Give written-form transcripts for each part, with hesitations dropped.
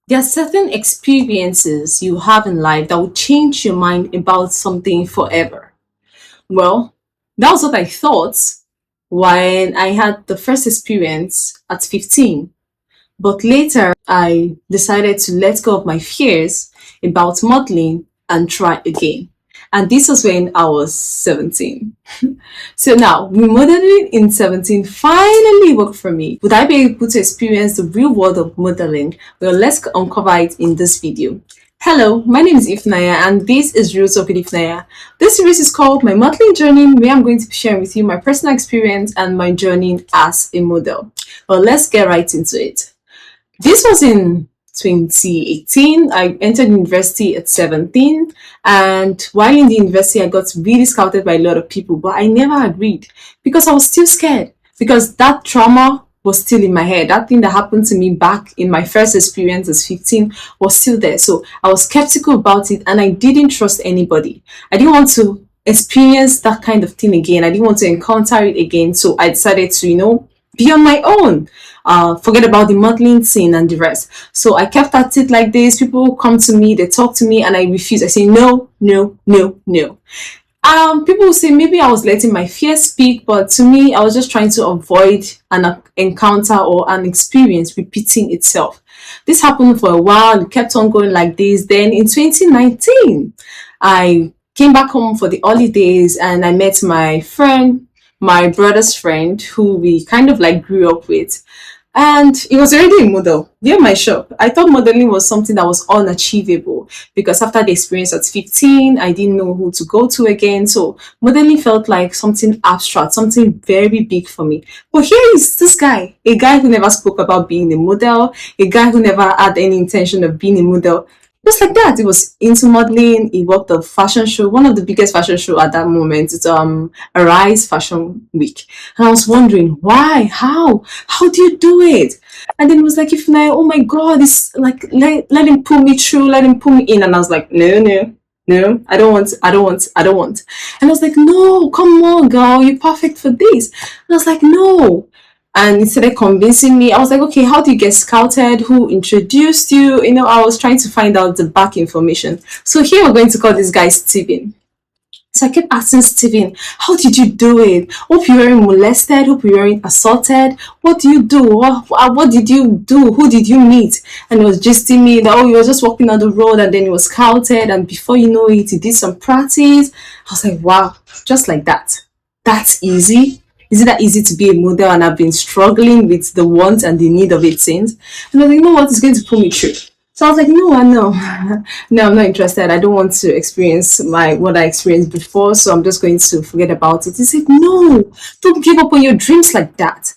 There are certain experiences you have in life that will change your mind about something forever. Well, that was what I thought when I had the first experience at 15. But later, I decided to let go of my fears about modeling and try again. And this was when I was 17. So now, remodeling in 17 finally worked for me. Would I be able to experience the real world of modeling? Well, let's uncover it in this video. Hello, my name is Ifunanya and this is Real Talk with Ifunanya. This series is called My Modeling Journey, where I'm going to be sharing with you my personal experience and my journey as a model. Well, let's get right into it. This was in 2018. I entered university at 17, and while in the university, I got really scouted by a lot of people, but I never agreed because I was still scared because that trauma was still in my head. That thing that happened to me back in my first experience as 15 was still there. So I was skeptical about it and I didn't trust anybody. I didn't want to experience that kind of thing again. I didn't want to encounter it again. So I decided to, be on my own. Forget about the modeling scene and the rest. So I kept at it like this. People come to me, they talk to me, and I refuse. I say no, no, no, no. People will say maybe I was letting my fear speak, but to me, I was just trying to avoid an encounter or an experience repeating itself. This happened for a while. It kept on going like this. Then in 2019, I came back home for the holidays and I met my friend, my brother's friend, who we kind of like grew up with. And he was already a model near my shop. I thought modeling was something that was unachievable because after the experience at 15, I didn't know who to go to again. So modeling felt like something abstract, something very big for me. But here is this guy, a guy who never spoke about being a model, a guy who never had any intention of being a model. Just like that, he was into modeling. He worked a fashion show, one of the biggest fashion show at that moment. It's Arise Fashion Week, and I was wondering why, how do you do it? And then it was like, if I, oh my God, it's like let him pull me through, let him pull me in, and I was like, no, no, no, I don't want, I don't want, I don't want. And I was like, no, come on, girl, you're perfect for this. And I was like, no. And he started convincing me. I was like, okay, how do you get scouted? Who introduced you? I was trying to find out the back information. So here we're going to call this guy Steven. So I kept asking Steven, how did you do it? Hope you weren't molested. Hope you weren't assaulted. What do you do? What did you do? Who did you meet? And he was gisting me that, he was just walking on the road and then he was scouted. And before you know it, he did some practice. I was like, wow, just like that. That's easy. Is it that easy to be a model? And I've been struggling with the want and the need of it since. And I was like, you know what? It's going to pull me through. So I was like, no, no, no, I'm not interested. I don't want to experience what I experienced before. So I'm just going to forget about it. He said, no, don't give up on your dreams like that.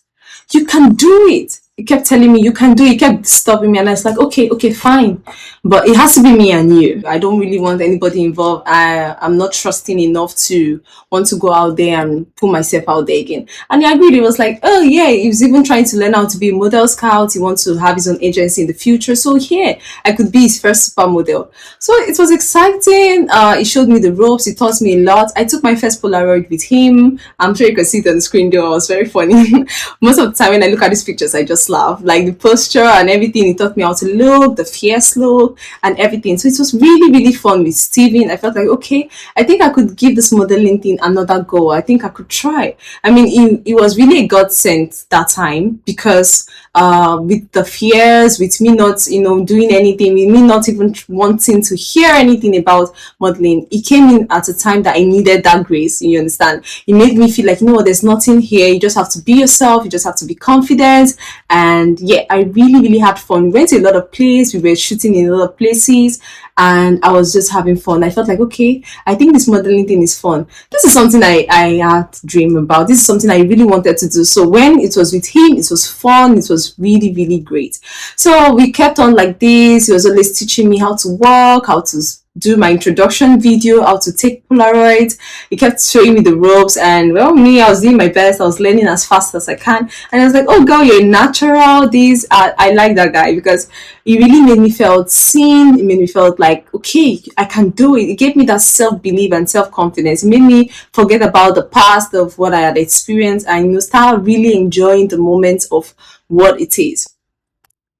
You can do it. He kept telling me you can do it. He kept stopping me, and I was like, okay, fine, but it has to be me and you. I don't really want anybody involved. I'm not trusting enough to want to go out there and put myself out there again. And he agreed. He was like, oh yeah, he was even trying to learn how to be a model scout. He wants to have his own agency in the future. So here I could be his first supermodel. So it was exciting. He showed me the ropes. He taught me a lot. I took my first Polaroid with him. I'm sure you can see it on the screen there. It was very funny. Most of the time when I look at these pictures, I just laugh. Like the posture and everything. He taught me how to look, the fierce look and everything. So it was really, really fun with Steven. I felt like, okay, I think I could give this modeling thing another go. I think I could try. I mean, it was really a godsend that time because with the fears, with me not, doing anything, with me not even wanting to hear anything about modeling, it came in at a time that I needed that grace. You understand? It made me feel like, there's nothing here. You just have to be yourself. You just have to be confident. And yeah, I really, really had fun. We went to a lot of places. We were shooting in a lot of places, and I was just having fun. I felt like, okay, I think this modeling thing is fun. This is something I had to dream about. This is something I really wanted to do. So when it was with him, it was fun. It was really, really great. So we kept on like this. He was always teaching me how to walk, how to do my introduction video, how to take Polaroids. He kept showing me the ropes, and well, me, I was doing my best. I was learning as fast as I can, and I was like, oh girl, you're natural. I like that guy because it really made me feel seen. It made me feel like, okay, I can do it. It gave me that self-belief and self-confidence. It made me forget about the past of what I had experienced and start really enjoying the moment of what it is.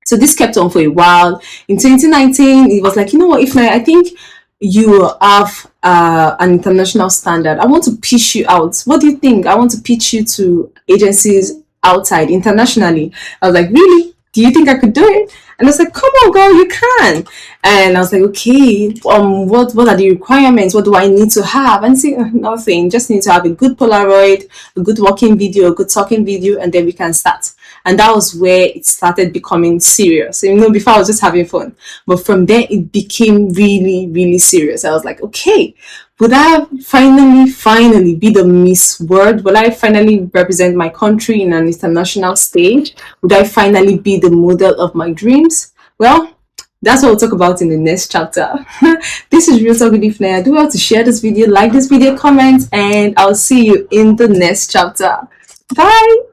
So this kept on for a while. In 2019, it was like, you know what, if I think you have an international standard. I want to pitch you out. What do you think? I want to pitch you to agencies outside, internationally. I was like, really? Do you think I could do it? And I was like, come on, girl, you can. And I was like, okay, what are the requirements? What do I need to have? And say, nothing. Just need to have a good Polaroid, a good walking video, a good talking video, and then we can start. And that was where it started becoming serious. Before I was just having fun. But from there, it became really, really serious. I was like, okay, would I finally be the Miss World? Will I finally represent my country in an international stage? Would I finally be the model of my dreams? Well, that's what we'll talk about in the next chapter. This is Real Talk with Ifunanya. Do well to share this video, like this video, comment, and I'll see you in the next chapter. Bye!